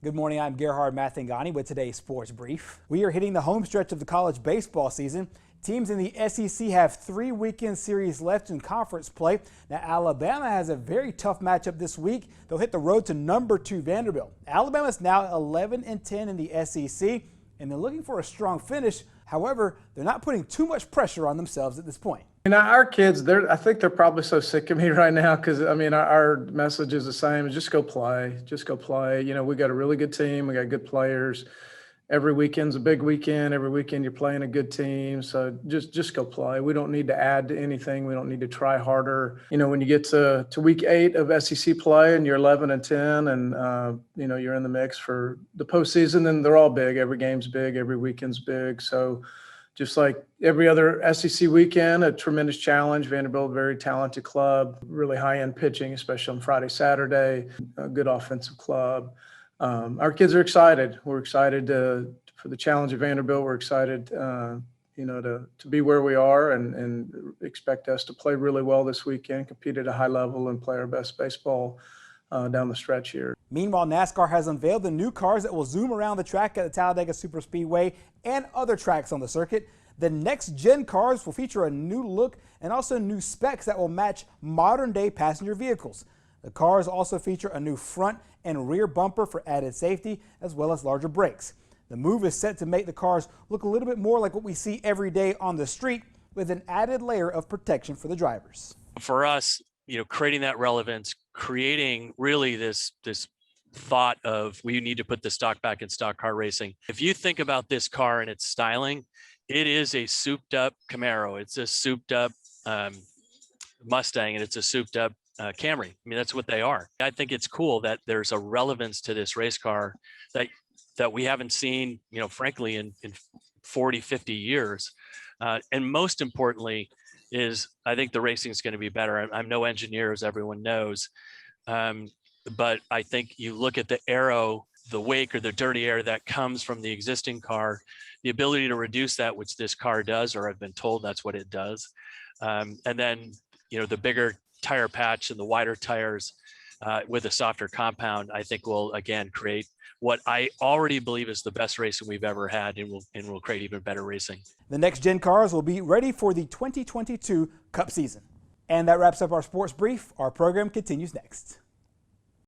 Good morning, I'm Gerhard Mathangani with today's Sports Brief. We are hitting the home stretch of the college baseball season. Teams in the SEC have 3 weekend series left in conference play. Now, Alabama has a very tough matchup this week. They'll hit the road to number 2 Vanderbilt. Alabama's now 11-10 in the SEC, and they're looking for a strong finish. However, they're not putting too much pressure on themselves at this point. Our kids, I think they're probably so sick of me right now because, our message is the same. Just go play. Just go play. We got a really good team. We got good players. Every weekend's a big weekend. Every weekend you're playing a good team. So just go play. We don't need to add to anything. We don't need to try harder. When you get to week 8 of SEC play and you're 11-10 and, you're in the mix for the postseason, then they're all big. Every game's big. Every weekend's big. So just like every other SEC weekend, a tremendous challenge. Vanderbilt, very talented club, really high-end pitching, especially on Friday, Saturday, a good offensive club. Our kids are excited. We're excited for the challenge of Vanderbilt. We're excited, to be where we are and expect us to play really well this weekend, compete at a high level, and play our best baseball down the stretch here. Meanwhile, NASCAR has unveiled the new cars that will zoom around the track at the Talladega Superspeedway and other tracks on the circuit. The next-gen cars will feature a new look and also new specs that will match modern-day passenger vehicles. The cars also feature a new front and rear bumper for added safety, as well as larger brakes. The move is set to make the cars look a little bit more like what we see every day on the street, with an added layer of protection for the drivers. For us, creating that relevance, creating really this thought of we need to put the stock back in stock car racing. If you think about this car and its styling, it is a souped up Camaro. It's a souped up Mustang, and it's a souped up Camry. That's what they are. I think it's cool that there's a relevance to this race car that we haven't seen, frankly, in 40, 50 years. And most importantly is I think the racing is going to be better. I'm no engineer, as everyone knows. But I think you look at the aero, the wake or the dirty air that comes from the existing car, the ability to reduce that, which this car does, or I've been told that's what it does. And then, the bigger tire patch and the wider tires with a softer compound, I think will again create what I already believe is the best racing we've ever had, and will create even better racing. The next-gen cars will be ready for the 2022 Cup season. And that wraps up our sports brief. Our program continues next.